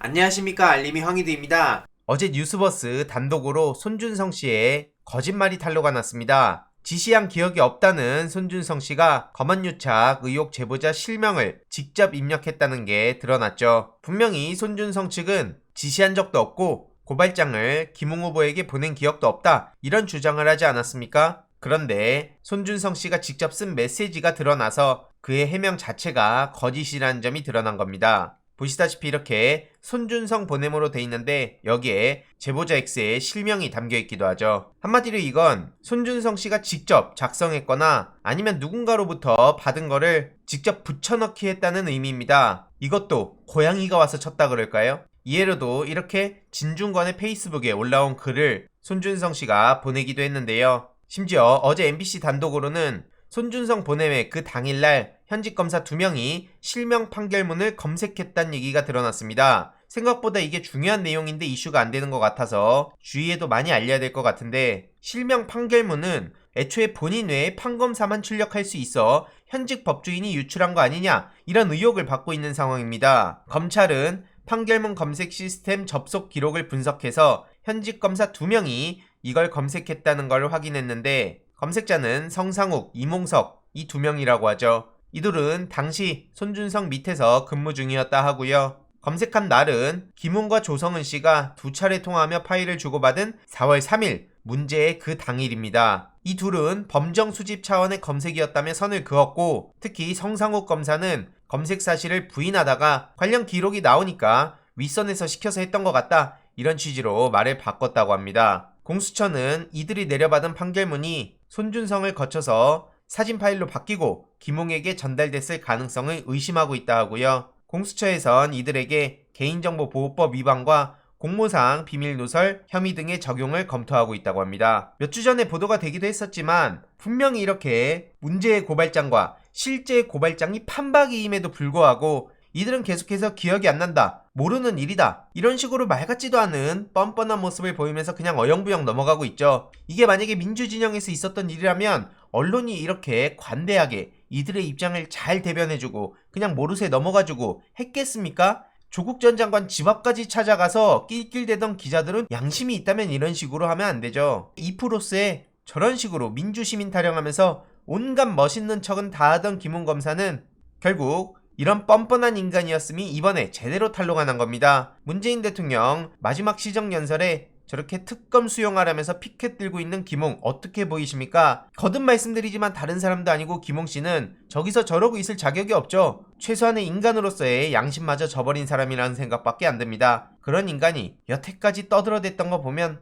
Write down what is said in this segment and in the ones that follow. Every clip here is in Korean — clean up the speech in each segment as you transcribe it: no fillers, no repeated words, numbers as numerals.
안녕하십니까, 알림이 황희두입니다. 어제 뉴스버스 단독으로 손준성 씨의 거짓말이 탄로가 났습니다. 지시한 기억이 없다는 손준성 씨가 검언유착 의혹 제보자 실명을 직접 입력했다는 게 드러났죠. 분명히 손준성 측은 지시한 적도 없고 고발장을 김웅 후보에게 보낸 기억도 없다, 이런 주장을 하지 않았습니까? 그런데 손준성 씨가 직접 쓴 메시지가 드러나서 그의 해명 자체가 거짓이라는 점이 드러난 겁니다. 보시다시피 이렇게 손준성 보냄으로 돼 있는데 여기에 제보자 X의 실명이 담겨 있기도 하죠. 한마디로 이건 손준성 씨가 직접 작성했거나 아니면 누군가로부터 받은 거를 직접 붙여넣기 했다는 의미입니다. 이것도 고양이가 와서 쳤다 그럴까요? 이해로도 이렇게 진중권의 페이스북에 올라온 글을 손준성 씨가 보내기도 했는데요. 심지어 어제 MBC 단독으로는 손준성 보냄의 그 당일날 현직 검사 2명이 실명 판결문을 검색했다는 얘기가 드러났습니다. 생각보다 이게 중요한 내용인데 이슈가 안 되는 것 같아서 주위에도 많이 알려야 될 것 같은데, 실명 판결문은 애초에 본인 외에 판검사만 출력할 수 있어 현직 법조인이 유출한 거 아니냐, 이런 의혹을 받고 있는 상황입니다. 검찰은 판결문 검색 시스템 접속 기록을 분석해서 현직 검사 2명이 이걸 검색했다는 걸 확인했는데, 검색자는 성상욱, 이몽석, 이 2명이라고 하죠. 이들은 당시 손준성 밑에서 근무 중이었다 하고요. 검색한 날은 김웅과 조성은 씨가 2차례 통화하며 파일을 주고받은 4월 3일, 문제의 그 당일입니다. 이 둘은 범정 수집 차원의 검색이었다며 선을 그었고, 특히 성상욱 검사는 검색 사실을 부인하다가 관련 기록이 나오니까 윗선에서 시켜서 했던 것 같다, 이런 취지로 말을 바꿨다고 합니다. 공수처는 이들이 내려받은 판결문이 손준성을 거쳐서 사진 파일로 바뀌고 김웅에게 전달됐을 가능성을 의심하고 있다 하고요. 공수처에선 이들에게 개인정보보호법 위반과 공모사항 비밀 누설 혐의 등의 적용을 검토하고 있다고 합니다. 몇 주 전에 보도가 되기도 했었지만 분명히 이렇게 문제의 고발장과 실제의 고발장이 판박이임에도 불구하고 이들은 계속해서 기억이 안 난다, 모르는 일이다, 이런 식으로 말 같지도 않은 뻔뻔한 모습을 보이면서 그냥 어영부영 넘어가고 있죠. 이게 만약에 민주진영에서 있었던 일이라면 언론이 이렇게 관대하게 이들의 입장을 잘 대변해주고 그냥 모르쇠 넘어가주고 했겠습니까? 조국 전 장관 집 앞까지 찾아가서 낄낄대던 기자들은 양심이 있다면 이런 식으로 하면 안 되죠. 2%에 저런 식으로 민주시민 타령하면서 온갖 멋있는 척은 다 하던 김웅 검사는 결국 이런 뻔뻔한 인간이었음이 이번에 제대로 탄로가 난 겁니다. 문재인 대통령 마지막 시정연설에 저렇게 특검 수용하라면서 피켓 들고 있는 김웅 어떻게 보이십니까? 거듭 말씀드리지만 다른 사람도 아니고 김웅 씨는 저기서 저러고 있을 자격이 없죠. 최소한의 인간으로서의 양심마저 저버린 사람이라는 생각밖에 안 듭니다. 그런 인간이 여태까지 떠들어댔던 거 보면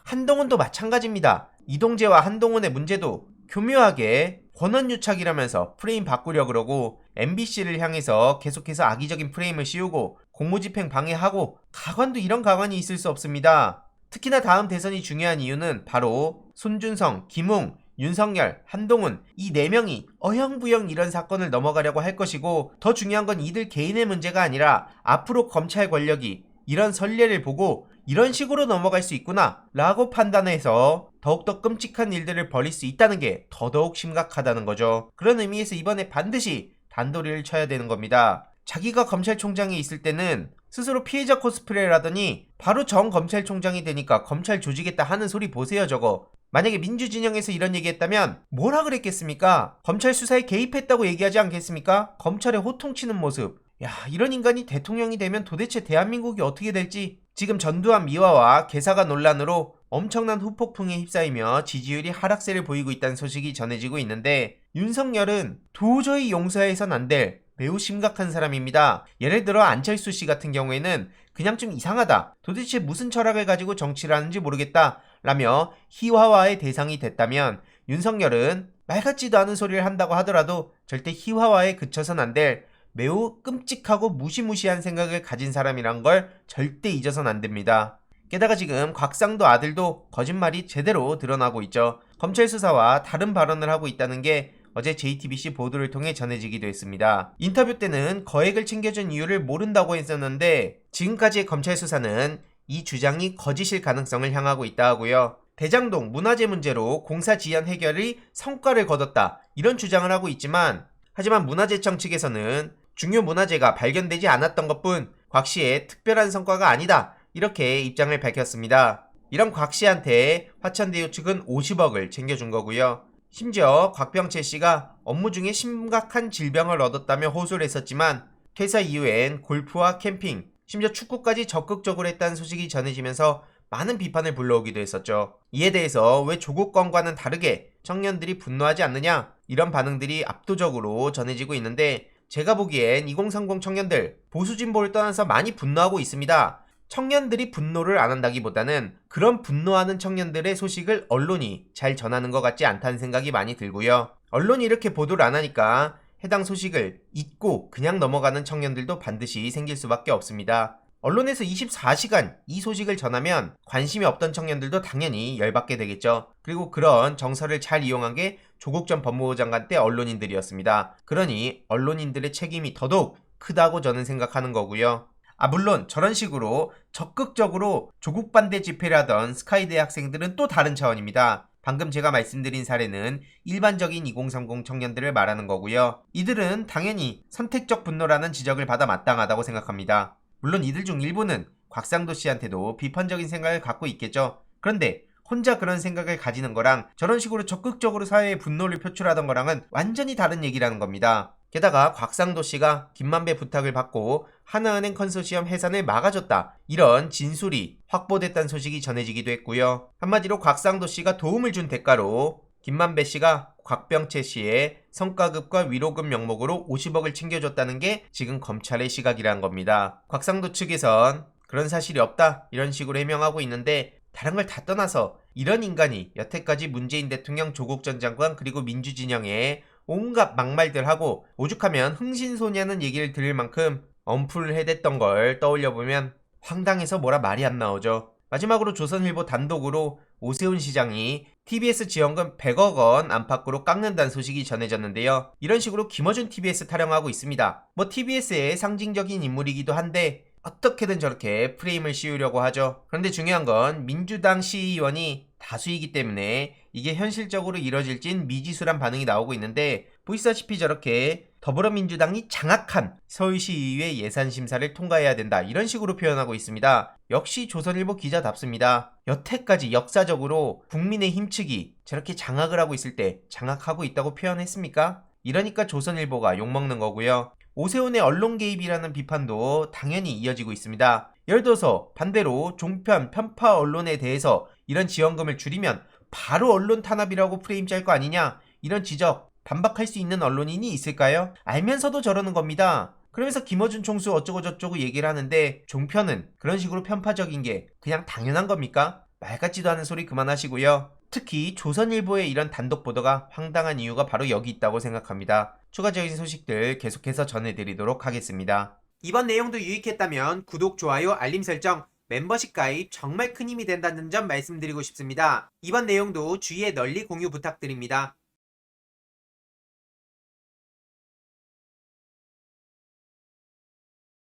한동훈도 마찬가지입니다. 이동재와 한동훈의 문제도 교묘하게 권한유착이라면서 프레임 바꾸려 그러고 MBC를 향해서 계속해서 악의적인 프레임을 씌우고 공무집행 방해하고, 가관도 이런 가관이 있을 수 없습니다. 특히나 다음 대선이 중요한 이유는 바로 손준성, 김웅, 윤석열, 한동훈 이 4명이 어영부영 이런 사건을 넘어가려고 할 것이고, 더 중요한 건 이들 개인의 문제가 아니라 앞으로 검찰 권력이 이런 선례를 보고 이런 식으로 넘어갈 수 있구나 라고 판단해서 더욱더 끔찍한 일들을 벌일 수 있다는 게 더더욱 심각하다는 거죠. 그런 의미에서 이번에 반드시 단도리를 쳐야 되는 겁니다. 자기가 검찰총장에 있을 때는 스스로 피해자 코스프레를 하더니 바로 정 검찰총장이 되니까 검찰 조지겠다 하는 소리 보세요. 저거 만약에 민주진영에서 이런 얘기했다면 뭐라 그랬겠습니까? 검찰 수사에 개입했다고 얘기하지 않겠습니까? 검찰에 호통치는 모습, 야, 이런 인간이 대통령이 되면 도대체 대한민국이 어떻게 될지. 지금 전두환 미화와 개사가 논란으로 엄청난 후폭풍에 휩싸이며 지지율이 하락세를 보이고 있다는 소식이 전해지고 있는데, 윤석열은 도저히 용서해선 안 될 매우 심각한 사람입니다. 예를 들어 안철수 씨 같은 경우에는 그냥 좀 이상하다, 도대체 무슨 철학을 가지고 정치를 하는지 모르겠다 라며 희화화의 대상이 됐다면, 윤석열은 말 같지도 않은 소리를 한다고 하더라도 절대 희화화에 그쳐선 안 될 매우 끔찍하고 무시무시한 생각을 가진 사람이란 걸 절대 잊어선 안 됩니다. 게다가 지금 곽상도 아들도 거짓말이 제대로 드러나고 있죠. 검찰 수사와 다른 발언을 하고 있다는 게 어제 JTBC 보도를 통해 전해지기도 했습니다. 인터뷰 때는 거액을 챙겨준 이유를 모른다고 했었는데, 지금까지의 검찰 수사는 이 주장이 거짓일 가능성을 향하고 있다 하고요. 대장동 문화재 문제로 공사 지연 해결이 성과를 거뒀다, 이런 주장을 하고 있지만, 하지만 문화재청 측에서는 중요 문화재가 발견되지 않았던 것뿐 곽 씨의 특별한 성과가 아니다. 이렇게 입장을 밝혔습니다. 이런 곽 씨한테 화천대유 측은 50억을 챙겨준 거고요. 심지어 곽병채 씨가 업무 중에 심각한 질병을 얻었다며 호소를 했었지만 퇴사 이후엔 골프와 캠핑, 심지어 축구까지 적극적으로 했다는 소식이 전해지면서 많은 비판을 불러오기도 했었죠. 이에 대해서 왜 조국 건과는 다르게 청년들이 분노하지 않느냐? 이런 반응들이 압도적으로 전해지고 있는데 제가 보기엔 2030 청년들 보수 진보를 떠나서 많이 분노하고 있습니다. 청년들이 분노를 안 한다기보다는 그런 분노하는 청년들의 소식을 언론이 잘 전하는 것 같지 않다는 생각이 많이 들고요. 언론이 이렇게 보도를 안 하니까 해당 소식을 잊고 그냥 넘어가는 청년들도 반드시 생길 수밖에 없습니다. 언론에서 24시간 이 소식을 전하면 관심이 없던 청년들도 당연히 열받게 되겠죠. 그리고 그런 정서를 잘 이용한 게 조국 전 법무부 장관 때 언론인들이었습니다. 그러니 언론인들의 책임이 더더욱 크다고 저는 생각하는 거고요. 물론 저런 식으로 적극적으로 조국 반대 집회를 하던 스카이대 학생들은 또 다른 차원입니다. 방금 제가 말씀드린 사례는 일반적인 2030 청년들을 말하는 거고요. 이들은 당연히 선택적 분노라는 지적을 받아 마땅하다고 생각합니다. 물론 이들 중 일부는 곽상도 씨한테도 비판적인 생각을 갖고 있겠죠. 그런데 혼자 그런 생각을 가지는 거랑 저런 식으로 적극적으로 사회에 분노를 표출하던 거랑은 완전히 다른 얘기라는 겁니다. 게다가 곽상도 씨가 김만배 부탁을 받고 하나은행 컨소시엄 해산을 막아줬다. 이런 진술이 확보됐다는 소식이 전해지기도 했고요. 한마디로 곽상도 씨가 도움을 준 대가로 김만배 씨가 곽병채 씨의 성과급과 위로금 명목으로 50억을 챙겨줬다는 게 지금 검찰의 시각이란 겁니다. 곽상도 측에선 그런 사실이 없다 이런 식으로 해명하고 있는데 다른 걸 다 떠나서 이런 인간이 여태까지 문재인 대통령, 조국 전 장관 그리고 민주진영에 온갖 막말들하고 오죽하면 흥신소냐는 얘기를 들을 만큼 엄풀을 해댔던 걸 떠올려보면 황당해서 뭐라 말이 안 나오죠. 마지막으로 조선일보 단독으로 오세훈 시장이 TBS 지원금 100억 원 안팎으로 깎는다는 소식이 전해졌는데요. 이런 식으로 김어준 TBS 타령하고 있습니다. TBS의 상징적인 인물이기도 한데 어떻게든 저렇게 프레임을 씌우려고 하죠. 그런데 중요한 건 민주당 시의원이 다수이기 때문에 이게 현실적으로 이뤄질진 미지수란 반응이 나오고 있는데 보시다시피 저렇게 더불어민주당이 장악한 서울시의회 예산심사를 통과해야 된다 이런 식으로 표현하고 있습니다. 역시 조선일보 기자답습니다. 여태까지 역사적으로 국민의힘 측이 저렇게 장악을 하고 있을 때 장악하고 있다고 표현했습니까? 이러니까 조선일보가 욕먹는 거고요. 오세훈의 언론 개입이라는 비판도 당연히 이어지고 있습니다. 예를 들어서 반대로 종편, 편파 언론에 대해서 이런 지원금을 줄이면 바로 언론 탄압이라고 프레임 짤 거 아니냐 이런 지적 반박할 수 있는 언론인이 있을까요? 알면서도 저러는 겁니다. 그러면서 김어준 총수 어쩌고 저쩌고 얘기를 하는데 종편은 그런 식으로 편파적인 게 그냥 당연한 겁니까? 말 같지도 않은 소리 그만하시고요. 특히 조선일보의 이런 단독 보도가 황당한 이유가 바로 여기 있다고 생각합니다. 추가적인 소식들 계속해서 전해드리도록 하겠습니다. 이번 내용도 유익했다면 구독, 좋아요, 알림 설정, 멤버십 가입 정말 큰 힘이 된다는 점 말씀드리고 싶습니다. 이번 내용도 주위에 널리 공유 부탁드립니다.